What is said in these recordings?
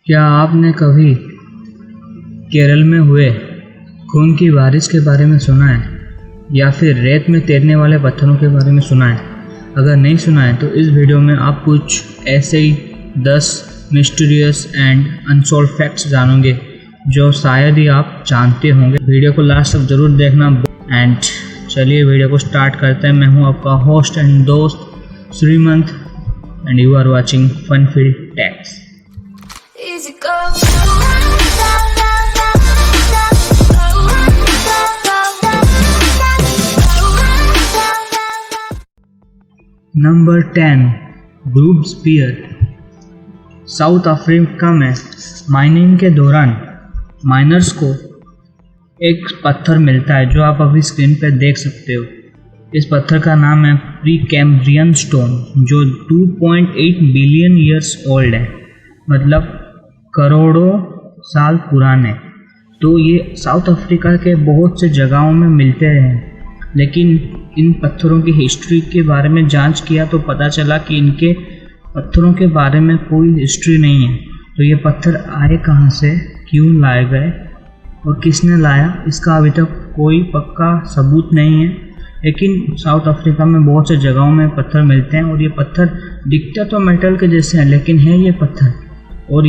क्या आपने कभी केरल में हुए खून की बारिश के बारे में सुना है या फिर रेत में तैरने वाले पत्थरों के बारे में सुना है? अगर नहीं सुना है तो इस वीडियो में आप कुछ ऐसे ही 10 मिस्टीरियस एंड अनसॉल्व फैक्ट्स जानोगे जो शायद ही आप जानते होंगे। वीडियो को लास्ट तक ज़रूर देखना। एंड चलिए वीडियो को स्टार्ट करते हैं। मैं हूं आपका होस्ट एंड दोस्त Shrimant and you are watching fun field tax. Easy go. Number 10, groove sphere. South Africa में माइनिंग के दौरान माइनर्स को एक पत्थर मिलता है जो आप अभी स्क्रीन पर देख सकते हो। इस पत्थर का नाम है प्रीकैम्ब्रियन स्टोन, जो 2.8 बिलियन ईयर्स ओल्ड है, मतलब करोड़ों साल पुराने। तो ये साउथ अफ्रीका के बहुत से जगहों में मिलते हैं, लेकिन इन पत्थरों की हिस्ट्री के बारे में जांच किया तो पता चला कि इनके पत्थरों के बारे में कोई हिस्ट्री नहीं है। तो ये पत्थर आए कहाँ से, क्यों लाए गए और किसने लाया, इसका अभी तक कोई पक्का सबूत नहीं है। लेकिन साउथ अफ्रीका में बहुत से जगहों में पत्थर मिलते हैं और ये पत्थर दिखता तो मेटल के जैसे हैं, लेकिन है ये पत्थर। और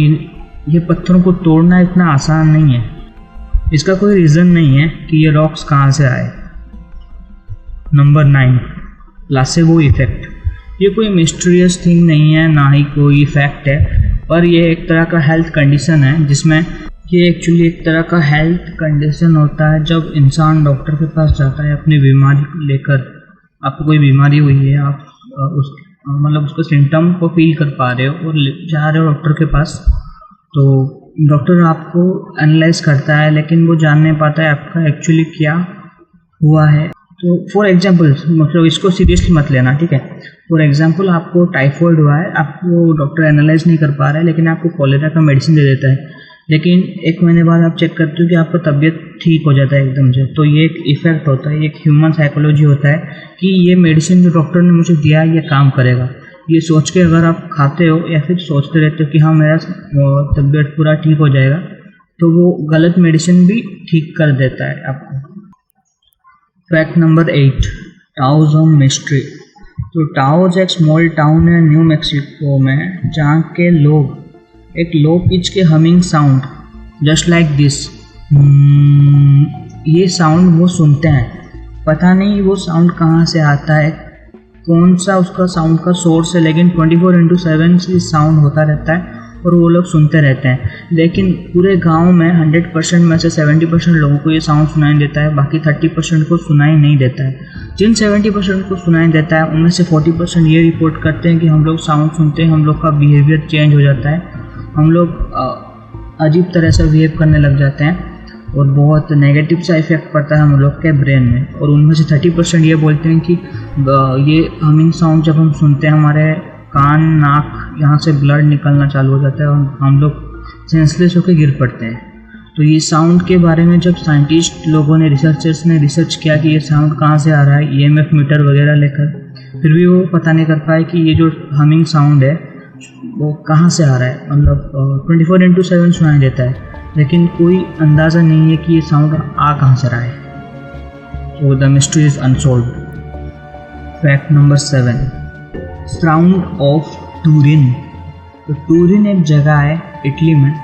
ये पत्थरों को तोड़ना इतना आसान नहीं है। इसका कोई रीज़न नहीं है कि ये रॉक्स कहाँ से आए। Number 9, placebo effect. ये कोई मिस्टीरियस थिंग नहीं है, ना ही कोई फैक्ट है, पर ये एक तरह का हेल्थ कंडीशन है जिसमें ये एक्चुअली एक तरह का हेल्थ कंडीशन होता है जब इंसान डॉक्टर के पास जाता है अपनी बीमारी को लेकर। आपको कोई बीमारी हुई है, आप उसके सिम्टम को फील कर पा रहे हो और जा रहे हो डॉक्टर के पास, तो डॉक्टर आपको एनालाइज करता है, लेकिन वो जान नहीं पाता है आपका एक्चुअली क्या हुआ है। तो फॉर एग्जांपल, मतलब इसको सीरियसली मत लेना, ठीक है। फॉर एग्जांपल, आपको टाइफॉइड हुआ है, आपको डॉक्टर एनालाइज नहीं कर पा रहा है, लेकिन आपको कॉलेरा का मेडिसिन दे देता है, लेकिन 1 महीने बाद आप चेक करते हो कि आपका तबीयत ठीक हो जाता है एकदम से। तो ये एक इफ़ेक्ट होता है, एक ह्यूमन साइकोलॉजी होता है कि ये मेडिसिन जो डॉक्टर ने मुझे दिया है ये काम करेगा। ये सोच के अगर आप खाते हो या फिर सोचते रहते हो कि हाँ मेरा तबीयत पूरा ठीक हो जाएगा, तो वो गलत मेडिसिन भी ठीक कर देता है आपको। Fact number 8, Taos mystery. तो टाओज़ एक स्मॉल टाउन है न्यू मैक्सिको में, जहाँ के लोग एक लो पिच के humming sound just like this, ये साउंड वो सुनते हैं। पता नहीं वो साउंड कहाँ से आता है, कौन सा उसका साउंड का सोर्स है, लेकिन 24/7 से साउंड होता रहता है और वो लोग सुनते रहते हैं। लेकिन पूरे गांव में 100% में से 70% लोगों को ये साउंड सुनाई देता है, बाकी 30% को सुनाई नहीं देता है। जिन 70% को सुनाई देता है उनमें से 40% ये रिपोर्ट करते हैं कि हम लोग साउंड सुनते हैं, हम लोग का बिहेवियर चेंज हो जाता है, हम लोग अजीब तरह से बिहेव करने लग जाते हैं और बहुत नेगेटिव सा इफेक्ट पड़ता है हम लोग के ब्रेन में। और उनमें से 30% ये बोलते हैं कि ये हमिंग साउंड जब हम सुनते हैं हमारे कान, नाक, यहाँ से ब्लड निकलना चालू हो जाता है और हम लोग सेंसलेस होकर गिर पड़ते हैं। तो ये साउंड के बारे में जब साइंटिस्ट लोगों ने, रिसर्चर्स ने रिसर्च किया कि ये साउंड कहाँ से आ रहा है, EMF मीटर वगैरह लेकर, फिर भी वो पता नहीं कर पाए कि ये जो हमिंग साउंड है वो कहाँ से आ रहा है। मतलब 24/7 सुनाई देता है, लेकिन कोई अंदाज़ा नहीं है कि ये साउंड आ कहाँ से रहा है। So the mystery is unsolved. Fact number 7, sound of Turin. तो टूरिन एक जगह है इटली में,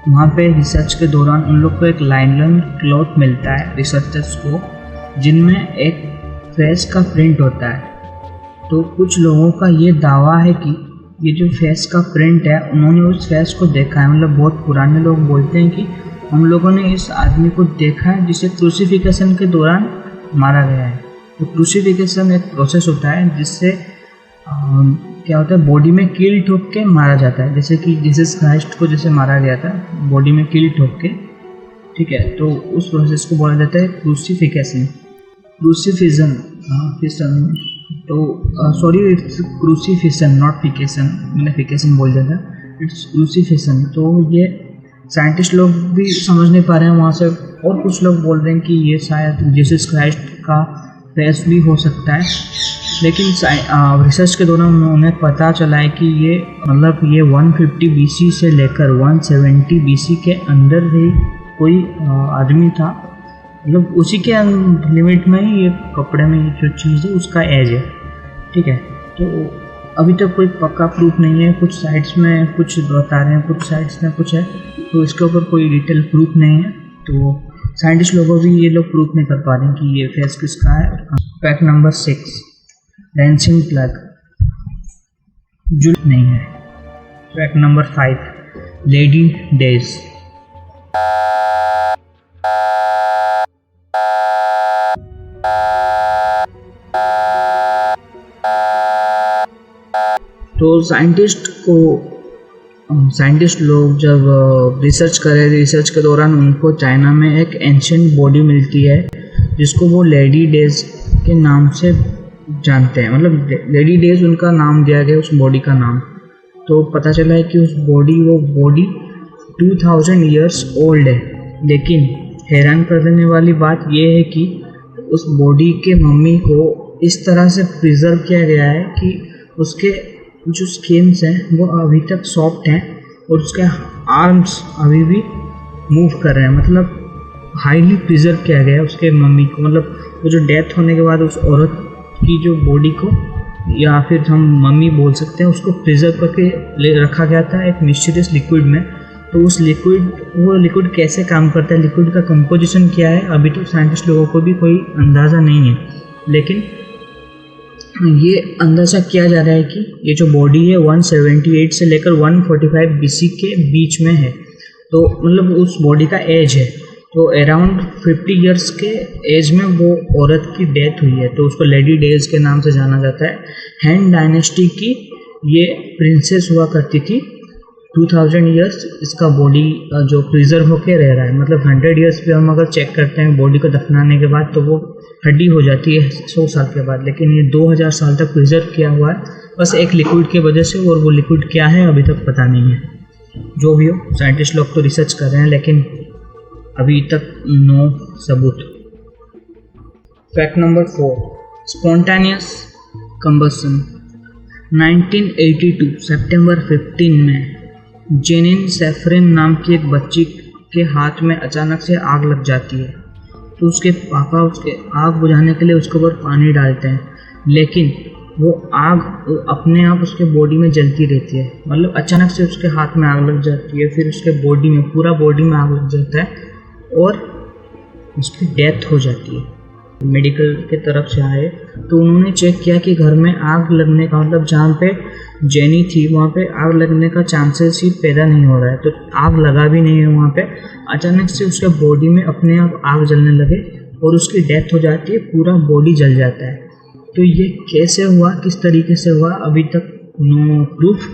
वहाँ पे रिसर्च के दौरान उन लोग को एक लाइनन क्लॉथ मिलता है रिसर्चर्स को, जिनमें एक फेस का प्रिंट होता है। तो कुछ लोगों का ये दावा है कि ये जो फेस का प्रिंट है उन्होंने उस फेस को देखा है। मतलब बहुत पुराने लोग बोलते हैं कि हम लोगों ने इस आदमी को देखा है जिसे क्रूसिफिकेशन के दौरान मारा गया है। तो क्रूसिफिकेशन एक प्रोसेस होता है जिससे क्या होता है, बॉडी में कील ठोक के मारा जाता है, जैसे कि जीसस क्राइस्ट को जैसे मारा गया था बॉडी में कील ठोक के, ठीक है। तो उस प्रोसेस को बोला जाता है क्रूसिफिकेशन, क्रूसिफिजन, तो सॉरी इट्स क्रूसिफिशन नॉट फिकेशन, मैंने फिकेशन बोल दिया था, इट्स क्रूसिफिशन। तो ये साइंटिस्ट लोग भी समझ नहीं पा रहे हैं वहाँ से, और कुछ लोग बोल रहे हैं कि ये शायद जीसस क्राइस्ट का फेस भी हो सकता है। लेकिन रिसर्च के दौरान उन्हें पता चला है कि ये मतलब ये 150 BC से लेकर 170 BC के अंदर ही कोई आदमी था, मतलब उसी के लिमिट में ही ये कपड़े में जो चीज़ है उसका एज है। ठीक है, तो अभी तक कोई पक्का प्रूफ नहीं है। कुछ साइट्स में कुछ बता रहे हैं, कुछ साइट्स में कुछ है, तो इसके ऊपर कोई डिटेल प्रूफ नहीं है। तो साइंटिस्ट लोगों भी ये लोग प्रूफ नहीं कर पा रहे हैं कि ये फेस किसका है। फैक्ट नंबर 6, डांसिंग प्लग जुट नहीं है। Fact number 5, lady days. तो साइंटिस्ट लोग जब रिसर्च कर रहे थे, रिसर्च के दौरान उनको चाइना में एक एंशिएंट बॉडी मिलती है जिसको वो लेडी डेज के नाम से जानते हैं। मतलब लेडी डेज उनका नाम दिया गया उस बॉडी का नाम। तो पता चला है कि वो बॉडी 2000 ईयर्स ओल्ड है। लेकिन हैरान कर देने वाली बात यह है कि उस बॉडी के मम्मी को इस तरह से प्रिजर्व किया गया है कि उसके जो स्किन्स हैं वो अभी तक सॉफ्ट हैं और उसके आर्म्स अभी भी मूव कर रहे हैं। मतलब हाईली प्रिजर्व किया गया है उसके मम्मी को। मतलब वो जो डेथ होने के बाद उस औरत की जो बॉडी को, या फिर हम मम्मी बोल सकते हैं, उसको प्रिजर्व करके रखा गया था एक मिस्टीरियस लिक्विड में। तो उस वो लिक्विड कैसे काम करता है, लिक्विड का कंपोजिशन क्या है, अभी तक साइंटिस्ट लोगों को भी कोई अंदाज़ा नहीं है। लेकिन ये अंदाज़ा किया जा रहा है कि ये जो बॉडी है 178 से लेकर 145 BC के बीच में है। तो मतलब उस बॉडी का एज है, तो अराउंड 50 इयर्स के एज में वो औरत की डेथ हुई है। तो उसको लेडी डेज के नाम से जाना जाता है। हैन डायनेस्टी की ये प्रिंसेस हुआ करती थी। 2000 इयर्स इसका बॉडी जो प्रिजर्व होके रह रहा है। मतलब 100 इयर्स पे हम अगर चेक करते हैं बॉडी को दफनाने के बाद तो वो हड्डी हो जाती है 100 साल के बाद। लेकिन ये 2000 साल तक प्रिजर्व किया हुआ है बस एक लिक्विड की वजह से, और वो लिक्विड क्या है अभी तक पता नहीं है। जो भी हो, साइंटिस्ट लोग तो रिसर्च कर रहे हैं लेकिन अभी तक नो सबूत। Fact number 4, spontaneous combustion. 1982 सितंबर 15 में जेनिन सैफरिन नाम की एक बच्ची के हाथ में अचानक से आग लग जाती है। तो उसके पापा उसके आग बुझाने के लिए उसके ऊपर पानी डालते हैं, लेकिन वो आग अपने आप उसके बॉडी में जलती रहती है। मतलब अचानक से उसके हाथ में आग लग जाती है, फिर उसके बॉडी में, पूरा बॉडी में आग लग जाता है और उसकी डेथ हो जाती है। मेडिकल के तरफ से आए तो उन्होंने चेक किया कि घर में आग लगने का, मतलब जहाँ पे जेनी थी वहाँ पे आग लगने का चांसेस ही पैदा नहीं हो रहा है। तो आग लगा भी नहीं है वहाँ पे। अचानक से उसके बॉडी में अपने आप आग जलने लगे और उसकी डेथ हो जाती है, पूरा बॉडी जल जाता है। तो ये कैसे हुआ, किस तरीके से हुआ, अभी तक no proof,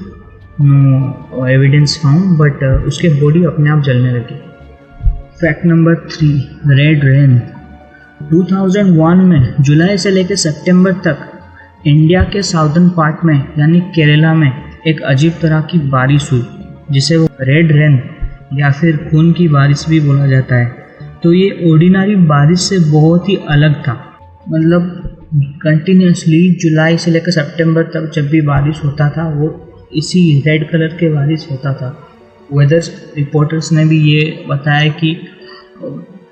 no evidence found, but उसके बॉडी अपने आप जलने लगी। Fact number 3, red rain. 2001 में जुलाई से लेकर सितंबर तक इंडिया के साउदर्न पार्ट में यानी केरला में एक अजीब तरह की बारिश हुई जिसे वो रेड रेन या फिर खून की बारिश भी बोला जाता है। तो ये ऑर्डिनरी बारिश से बहुत ही अलग था। मतलब कंटिन्यूसली जुलाई से लेकर सितंबर तक जब भी बारिश होता था वो इसी रेड कलर के बारिश होता था। वेदर रिपोर्टर्स ने भी ये बताया कि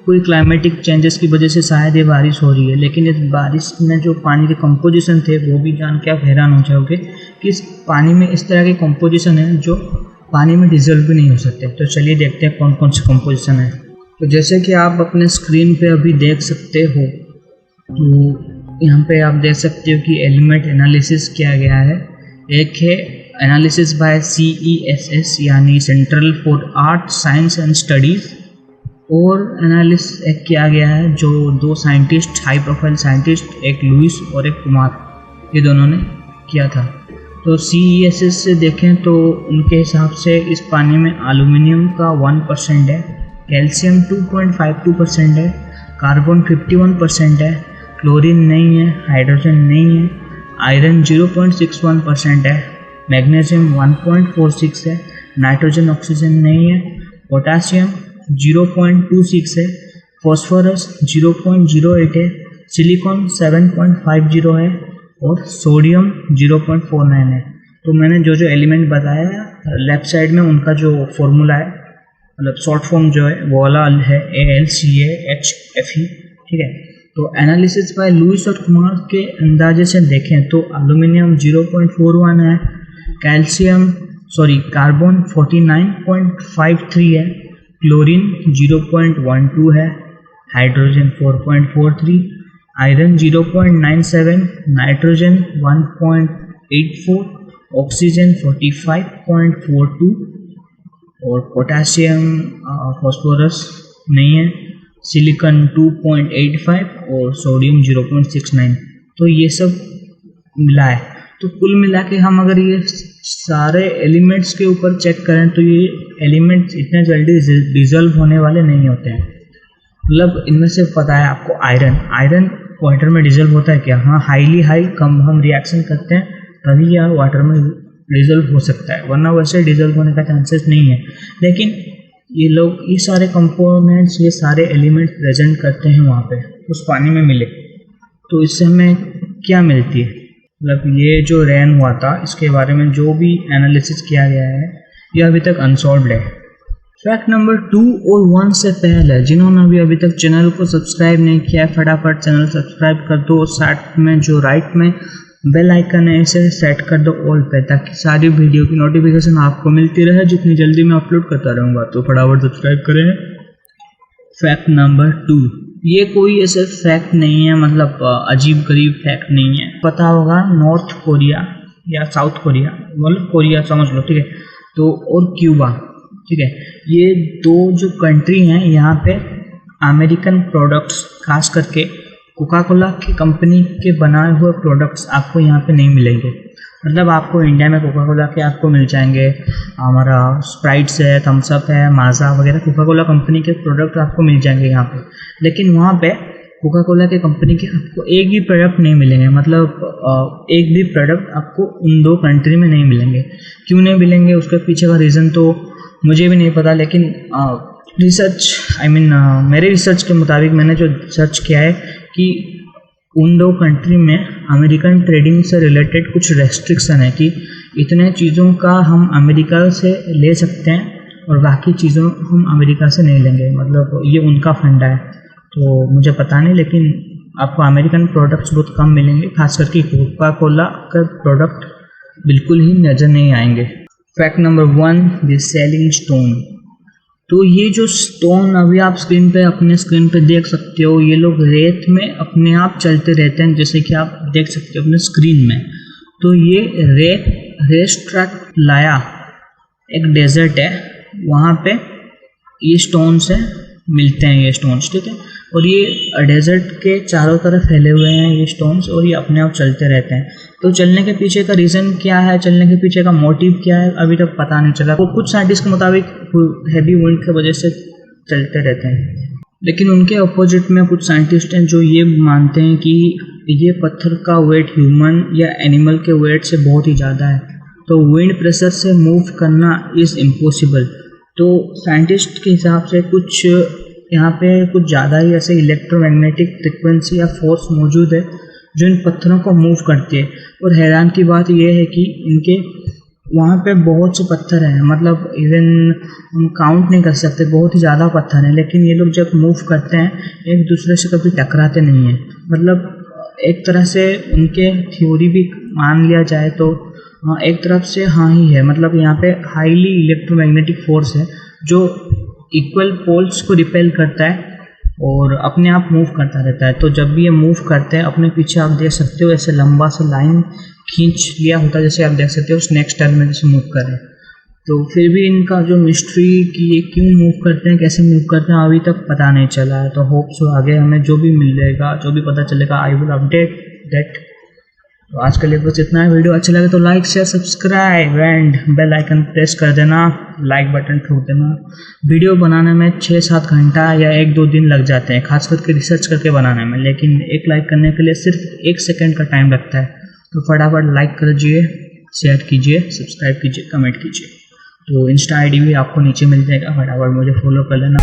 कोई क्लाइमेटिक चेंजेस की वजह से शायद ये बारिश हो रही है। लेकिन इस बारिश में जो पानी के कंपोजिशन थे वो भी जान के आप हैरान हो जाओगे कि इस पानी में इस तरह के कंपोजिशन है जो पानी में डिजोल्व भी नहीं हो सकते। तो चलिए देखते हैं कौन कौन से कंपोजिशन है। तो जैसे कि आप अपने स्क्रीन पे अभी देख सकते हो, तो यहाँ पे आप देख सकते हो कि एलिमेंट एनालिसिस किया गया है। एक है एनालिसिस बाय CESS यानी central for art science and studies, और एनालिसिस एक किया गया है जो 2 साइंटिस्ट, हाई प्रोफाइल साइंटिस्ट, एक लुइस और एक कुमार, ये दोनों ने किया था। तो CESS से देखें तो उनके हिसाब से इस पानी में एल्युमिनियम का 1% है, कैल्शियम 2.52% है, कार्बन 51% है, क्लोरीन नहीं है, हाइड्रोजन नहीं है, आयरन 0.61% है, मैग्नीशियम 1.46 है, नाइट्रोजन ऑक्सीजन नहीं है, पोटासियम 0.26 है, फॉस्फोरस 0.08 है, सिलिकॉन 7.50 है, और सोडियम 0.49 है। तो मैंने जो जो एलिमेंट बताया लेफ्ट साइड में उनका जो फॉर्मूला है, मतलब शॉर्ट फॉर्म जो है वो वाला है AlCaHFe, ठीक है। तो एनालिसिस बाय लुइस और कुमार के अंदाजे से देखें तो एल्यूमिनियम 0.41 है, कार्बन 49.53 है, क्लोरीन 0.12 है, हाइड्रोजन 4.43, आयरन 0.97, नाइट्रोजन 1.84, ऑक्सीजन 45.42 और पोटेशियम फॉस्फोरस नहीं है, सिलिकॉन 2.85 और सोडियम 0.69। तो ये सब मिला है। तो कुल मिला के हम अगर ये सारे एलिमेंट्स के ऊपर चेक करें तो ये एलिमेंट्स इतने जल्दी डिजॉल्व होने वाले नहीं होते हैं। मतलब इनमें से पता है आपको आयरन वाटर में डिजॉल्व होता है क्या? हाँ, हाई कम हम रिएक्शन करते हैं तभी यह वाटर में डिजॉल्व हो सकता है, वरना वैसे डिजॉल्व होने का चांसेस नहीं है। लेकिन ये सारे कंपोनेंट्स, ये सारे एलिमेंट्स प्रेजेंट करते हैं वहाँ पे उस पानी में मिले। तो इससे हमें क्या मिलती है? मतलब ये जो रेन हुआ था इसके बारे में जो भी एनालिसिस किया गया है ये अभी तक अनसॉल्व्ड है। फैक्ट नंबर 2 और 1 से पहले जिन्होंने अभी तक चैनल को सब्सक्राइब नहीं किया है, फटाफट चैनल सब्सक्राइब कर दो और साथ में जो राइट में बेल आइकन है इसे सेट कर दो ऑल पे, ताकि सारी वीडियो की नोटिफिकेशन आपको मिलती रहे जितनी जल्दी मैं अपलोड करता रहूँगा। तो फटाफट सब्सक्राइब करें। फैक्ट नंबर 2, ये कोई ऐसे फैक्ट नहीं है, मतलब अजीब गरीब फैक्ट नहीं है। पता होगा नॉर्थ कोरिया या साउथ कोरिया, मतलब कोरिया समझ लो, ठीक है। तो और क्यूबा, ठीक है, ये दो जो कंट्री हैं यहाँ पे अमेरिकन प्रोडक्ट्स, खास करके कोका कोला की कंपनी के बनाए हुए प्रोडक्ट्स आपको यहाँ पे नहीं मिलेंगे। मतलब आपको इंडिया में कोका कोला के आपको मिल जाएंगे, हमारा स्प्राइट्स है, थम्स अप है, माजा वगैरह कोका कोला कंपनी के प्रोडक्ट आपको मिल जाएंगे यहाँ पे। लेकिन वहाँ पे कोका कोला के कंपनी के आपको एक भी प्रोडक्ट नहीं मिलेंगे, मतलब एक भी प्रोडक्ट आपको उन दो कंट्री में नहीं मिलेंगे। क्यों नहीं मिलेंगे उसके पीछे का रीज़न तो मुझे भी नहीं पता, लेकिन मेरे रिसर्च के मुताबिक मैंने जो सर्च किया है कि उन दो कंट्री में अमेरिकन ट्रेडिंग से रिलेटेड कुछ रेस्ट्रिक्शन है कि इतने चीज़ों का हम अमेरिका से ले सकते हैं और बाकी चीज़ों हम अमेरिका से नहीं लेंगे, मतलब ये उनका फंडा है। तो मुझे पता नहीं, लेकिन आपको अमेरिकन प्रोडक्ट्स बहुत कम मिलेंगे, खास करके कोका कोला का प्रोडक्ट बिल्कुल ही नज़र नहीं आएंगे। Fact number 1, the selling stone. तो ये जो स्टोन अभी आप अपने स्क्रीन पे देख सकते हो, ये लोग रेत में अपने आप चलते रहते हैं, जैसे कि आप देख सकते हो अपने स्क्रीन में। तो ये रेस्ट्राक्लाया एक डेजर्ट है, वहाँ पे ये स्टोन्स हैं, मिलते हैं ये स्टोन्स, ठीक है। और ये डेजर्ट के चारों तरफ फैले हुए हैं ये स्टोन्स, और ये अपने आप चलते रहते हैं। तो चलने के पीछे का रीज़न क्या है, चलने के पीछे का मोटिव क्या है, अभी तक पता नहीं चला। वो कुछ साइंटिस्ट के मुताबिक हैवी विंड की वजह से चलते रहते हैं, लेकिन उनके अपोजिट में कुछ साइंटिस्ट हैं जो ये मानते हैं कि ये पत्थर का वेट ह्यूमन या एनिमल के वेट से बहुत ही ज़्यादा है, तो विंड प्रेशर से मूव करना इज़ इम्पॉसिबल। तो साइंटिस्ट के हिसाब से कुछ यहाँ पे कुछ ज़्यादा ही ऐसे इलेक्ट्रोमैग्नेटिक फ्रिक्वेंसी या फोर्स मौजूद है जो इन पत्थरों को मूव करती है। और हैरान की बात यह है कि इनके वहाँ पे बहुत से पत्थर हैं, मतलब इवन हम काउंट नहीं कर सकते, बहुत ही ज़्यादा पत्थर हैं, लेकिन ये लोग जब मूव करते हैं एक दूसरे से कभी टकराते नहीं हैं। मतलब एक तरह से उनके थ्योरी भी मान लिया जाए तो एक तरफ से हाँ ही है, मतलब यहाँ पे हाईली इलेक्ट्रोमैग्नेटिक फोर्स है जो इक्वल पोल्स को रिपेल करता है और अपने आप मूव करता रहता है। तो जब भी ये मूव करते हैं अपने पीछे आप देख सकते हो ऐसे लंबा सा लाइन खींच लिया होता है, जैसे आप देख सकते हो स्नेक स्टाइल में जैसे मूव कर रहे हैं। तो फिर भी इनका जो मिस्ट्री कि ये क्यों मूव करते हैं, कैसे मूव करते हैं, अभी तक पता नहीं चला है। तो होप सो आगे हमें जो भी मिलेगा, जो भी पता चलेगा, आई विल अपडेट दैट। तो आज के लिए बस इतना है। वीडियो अच्छा लगे तो like share subscribe and bell icon press कर देना, लाइक बटन ठोक देना। वीडियो बनाने में 6-7 घंटा या 1-2 दिन लग जाते हैं, खास करके रिसर्च करके बनाने में, लेकिन एक लाइक करने के लिए सिर्फ 1 सेकंड का टाइम लगता है। तो फटाफट लाइक कीजिए, शेयर कीजिए, सब्सक्राइब कीजिए, कमेंट कीजिए। तो इंस्टा आईडी भी आपको नीचे मिल जाएगा, फटाफट मुझे फॉलो कर लेना।